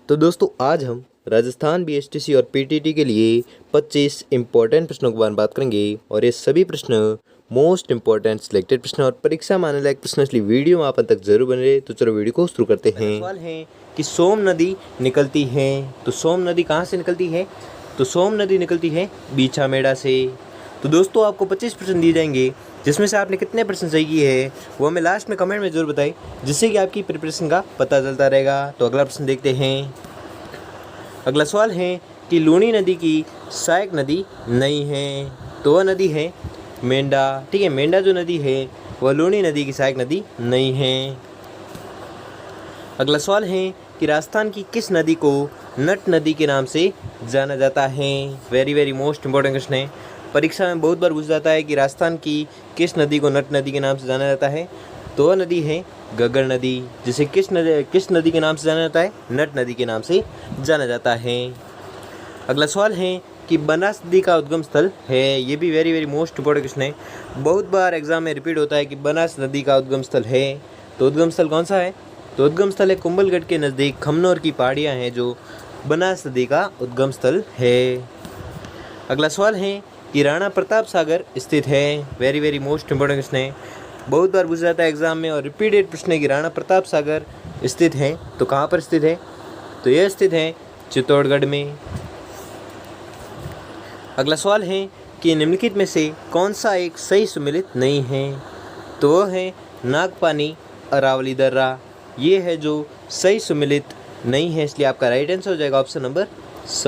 तो दोस्तों आज हम राजस्थान बीएसटीसी और पीटीटी के लिए 25 इम्पोर्टेंट प्रश्नों के बारे में बात करेंगे और ये सभी प्रश्न मोस्ट इम्पोर्टेंट सिलेक्टेड प्रश्न और परीक्षा में आने लायक प्रश्न, इसलिए वीडियो में आप अंत तक जरूर बने रहे। तो चलो वीडियो को शुरू करते हैं। सवाल है कि सोम नदी निकलती है, तो सोम नदी कहाँ से निकलती है? तो सोम नदी निकलती है बीछामेड़ा से। तो दोस्तों आपको 25 प्रश्न दिए जाएंगे, जिसमें से आपने कितने प्रश्न सही किए हैं वो हमें लास्ट में कमेंट में जरूर बताएं, जिससे कि आपकी प्रिपरेशन का पता चलता रहेगा। तो अगला प्रश्न देखते हैं। अगला सवाल है कि लूणी नदी की सहायक नदी नहीं है, तो वह नदी है मेंढा। ठीक है, मेंढा जो नदी है वह लूणी नदी की सहायक नदी नहीं है। अगला सवाल है कि राजस्थान की किस नदी को नट नदी के नाम से जाना जाता है? वेरी मोस्ट इम्पोर्टेंट क्वेश्चन है, परीक्षा में बहुत बार पूछा जाता है कि राजस्थान की किस नदी को नट नदी के नाम से जाना जाता है, तो वह नदी है गगर नदी, जिसे किस नदी के नाम से जाना जाता है? नट नदी के नाम से जाना जाता है। अगला सवाल है कि बनास नदी का उद्गम स्थल है। ये भी वेरी मोस्ट इम्पोर्टेंट क्वेश्चन है, बहुत बार एग्जाम में रिपीट होता है कि बनास नदी का उद्गम स्थल है, तो उद्गम स्थल कौन सा है? तो उद्गम स्थल है कुंभलगढ़ के नज़दीक खमनोर की पहाड़ियाँ हैं, जो बनास नदी का उद्गम स्थल है। अगला सवाल है कि राणा प्रताप सागर स्थित है। वेरी मोस्ट इम्पोर्टेंट क्वेश्चन है, बहुत बार पूछा जाता है एग्जाम में और रिपीटेड प्रश्न है कि राणा प्रताप सागर स्थित है, तो कहाँ पर स्थित है? तो यह स्थित है चित्तौड़गढ़ में। अगला सवाल है कि निम्नलिखित में से कौन सा एक सही सुमेलित नहीं है? तो वह है नागपानी अरावली दर्रा, ये है जो सही सुमेलित नहीं है, इसलिए आपका राइट आंसर हो जाएगा ऑप्शन नंबर स।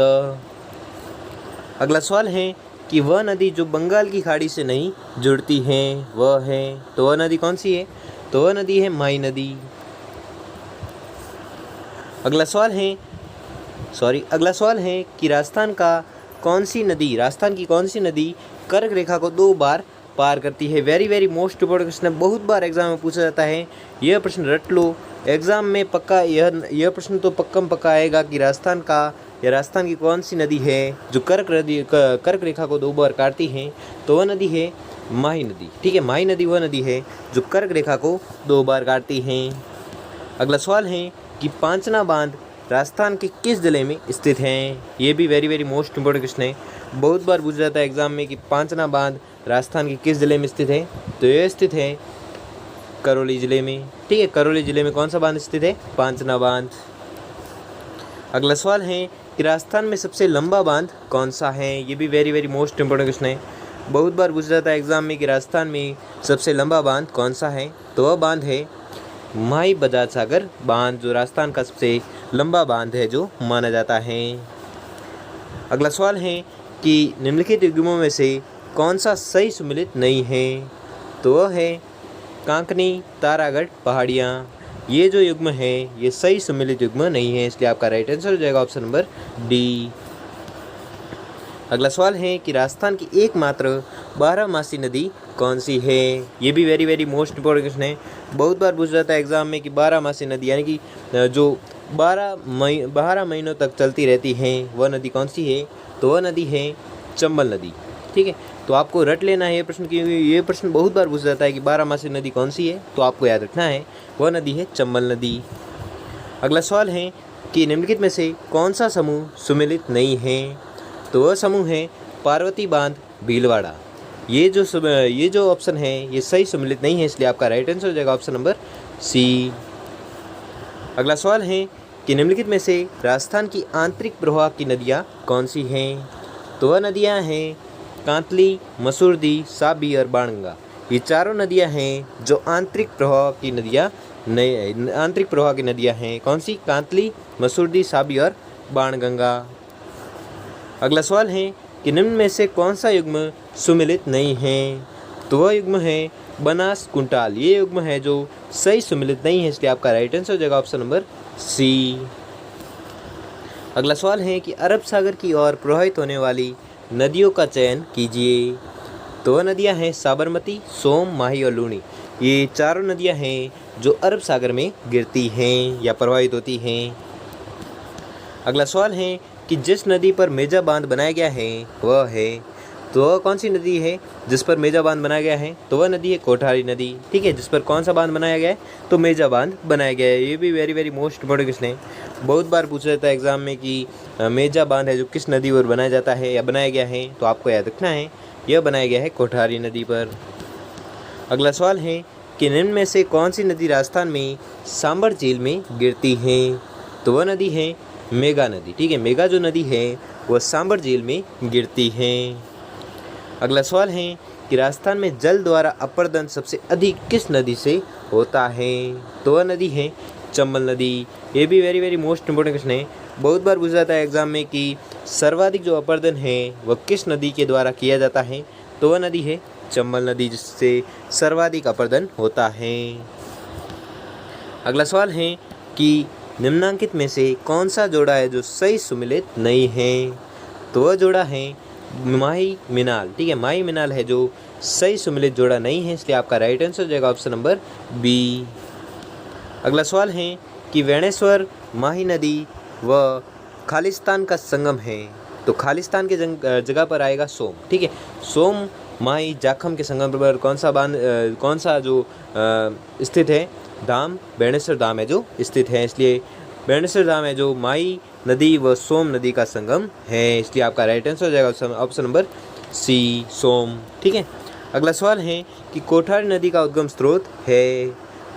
अगला सवाल है कि वह नदी जो बंगाल की खाड़ी से नहीं जुड़ती है वह है, तो वह नदी कौन सी है? तो वह नदी है माही नदी। अगला सवाल है कि राजस्थान की कौन सी नदी कर्क रेखा को 2 बार पार करती है? वेरी मोस्ट इम्पोर्टेंट क्वेश्चन है, बहुत बार एग्जाम में पूछा जाता है, यह प्रश्न रट लो एग्जाम में पक्का। यह प्रश्न तो पक्का आएगा कि राजस्थान की कौन सी नदी है जो कर्क रेखा को 2 बार काटती है, तो वह नदी है माही नदी। ठीक है, माही नदी वह नदी है जो कर्क रेखा को 2 बार काटती है। अगला सवाल है कि पांचना बांध राजस्थान के किस जिले में स्थित है? ये भी वेरी मोस्ट इम्पोर्टेंट क्वेश्चन है, बहुत बार पूछा जाता है एग्जाम में कि पांचना बांध राजस्थान के किस जिले में स्थित है, तो यह स्थित है करौली जिले में। ठीक है, करौली जिले में कौन सा बांध स्थित है? पांचना बांध। अगला सवाल है कि राजस्थान में सबसे लंबा बांध कौन सा है? ये भी वेरी मोस्ट इम्पोर्टेंट क्वेश्चन है, बहुत बार पूछा जाता है एग्जाम में कि राजस्थान में सबसे लंबा बांध कौन सा है, तो वह बांध है माही बजाज सागर बांध, जो राजस्थान का सबसे लंबा बांध है जो माना जाता है। अगला सवाल है कि निम्नलिखित युग्मों में से कौन सा सही सुमेलित नहीं है? तो वह है कांकनी तारागढ़ पहाड़ियाँ, ये जो युग्म है ये सही सुमेलित युग्म नहीं है, इसलिए आपका राइट आंसर हो जाएगा ऑप्शन नंबर डी। अगला सवाल है कि राजस्थान की एकमात्र 12मासी नदी कौन सी है? ये भी वेरी मोस्ट इम्पोर्टेंट क्वेश्चन है, बहुत बार पूछा जाता है एग्जाम में कि 12मासी नदी यानी कि जो 12 महीनों तक चलती रहती है वह नदी कौन सी है? तो वह नदी है चंबल नदी। ठीक है, तो आपको रट लेना है ये प्रश्न, क्योंकि ये प्रश्न बहुत बार पूछा जाता है कि 12मासी नदी कौन सी है, तो आपको याद रखना है वह नदी है चंबल नदी। अगला सवाल है कि निम्नलिखित में से कौन सा समूह सुमेलित नहीं है? तो वह समूह है पार्वती बांध भीलवाड़ा, ये जो ऑप्शन है ये सही सुमेलित नहीं है, इसलिए आपका राइट आंसर हो जाएगा ऑप्शन नंबर सी। अगला सवाल है कि निम्नलिखित में से राजस्थान की आंतरिक प्रवाह की नदियाँ कौन सी हैं? तो वह नदियाँ हैं कांतली, मसूरदी, साबी और बाणगंगा, ये चारों नदियाँ हैं जो आंतरिक प्रवाह की नदियाँ हैं। कौन सी? कांतली, मसूरदी, साबी और बाणगंगा। अगला सवाल है कि निम्न में से कौन सा युग्म सुमेलित नहीं है? तो वह युग्म है बनास कुंटाल, ये युग्म है जो सही सुमेलित नहीं है, इसलिए आपका राइट आंसर हो जाएगा ऑप्शन नंबर सी। अगला सवाल है कि अरब सागर की ओर प्रवाहित होने वाली नदियों का चयन कीजिए। तो वह नदियाँ हैं साबरमती, सोम, माही और लूणी, ये चारों नदियाँ हैं जो अरब सागर में गिरती हैं या प्रवाहित होती हैं। अगला सवाल है कि जिस नदी पर मेजा बांध बनाया गया है वह है तो वह कौन सी नदी है जिस पर मेजा बांध बनाया गया है? तो वह नदी है कोठारी नदी। ठीक है, जिस पर कौन सा बांध बनाया गया है? तो मेजा बांध बनाया गया है। ये भी very very most important question है, बहुत बार पूछा जाता है एग्जाम में कि मेजा बांध है जो किस नदी पर बनाया जाता है या बनाया गया है, तो आपको याद रखना है यह बनाया गया है कोठारी नदी पर। अगला सवाल है कि निम्न में से कौन सी नदी राजस्थान में सांबर झील में गिरती है? तो वह नदी है मेघा नदी। ठीक है, मेघा जो नदी है वह सांबर झील में गिरती है। अगला सवाल है कि राजस्थान में जल द्वारा अपर्दन सबसे अधिक किस नदी से होता है? तो वह नदी है चंबल नदी। ये भी very very most important question है, बहुत बार पूछा जाता है एग्जाम में कि सर्वाधिक जो अपर्दन है वह किस नदी के द्वारा किया जाता है? तो वह नदी है चंबल नदी, जिससे सर्वाधिक अपर्दन होता है। अगला सवाल है कि निम्नांकित में से कौन सा जोड़ा है जो सही सुमेलित नहीं है? तो वह जोड़ा है माही मिनाल। ठीक है, माही मिनाल है जो सही सुमेलित जोड़ा नहीं है, इसलिए आपका राइट आंसर हो जाएगा ऑप्शन नंबर बी। अगला सवाल है कि वेणेश्वर माही नदी व खालिस्तान का संगम है। तो खालिस्तान के जगह पर आएगा सोम। ठीक है, सोम माही जाखम के संगम पर कौन सा जो स्थित है? धाम बेणेश्वर धाम है जो स्थित है, इसलिए बेणेश्वर धाम है जो माही नदी व सोम नदी का संगम है, इसलिए आपका राइट आंसर हो जाएगा ऑप्शन नंबर सी, सोम। ठीक है, अगला सवाल है कि कोठारी नदी का उद्गम स्रोत है।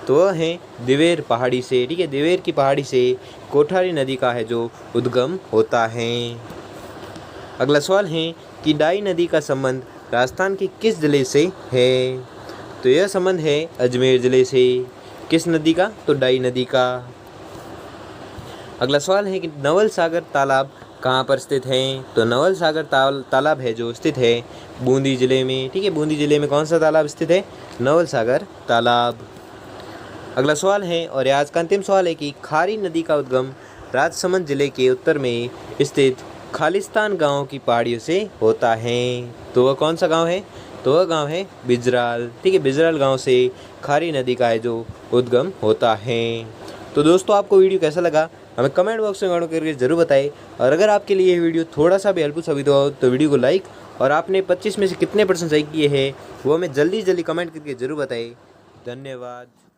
तो वह है दिवेर पहाड़ी से। ठीक है, दिवेर की पहाड़ी से कोठारी नदी का है जो उद्गम होता है। अगला सवाल है कि डाई नदी का संबंध राजस्थान के किस जिले से है? तो यह संबंध है अजमेर जिले से। किस नदी का? तो डाई नदी का। अगला सवाल है कि नवल सागर तालाब कहाँ पर स्थित है? तो नवल सागर तालाब है जो स्थित है बूंदी जिले में। ठीक है, बूंदी जिले में कौन सा तालाब स्थित है? नवल सागर तालाब। अगला सवाल है और आज का अंतिम सवाल है कि खारी नदी का उद्गम राजसमंद जिले के उत्तर में स्थित खालिस्तान गांव की पहाड़ियों से होता है। तो वह कौन सा गांव है? तो वह गांव है बिजराल। ठीक है, बिजराल गांव से खारी नदी का है जो उद्गम होता है। तो दोस्तों, आपको वीडियो कैसा लगा हमें कमेंट बॉक्स में कमेंट करके जरूर बताएं, और अगर आपके लिए ये वीडियो थोड़ा सा भी हेल्पफुल साबित हो तो वीडियो को लाइक, और आपने 25 में से कितने % सही किए हैं वो हमें जल्दी कमेंट करके जरूर बताएं। धन्यवाद।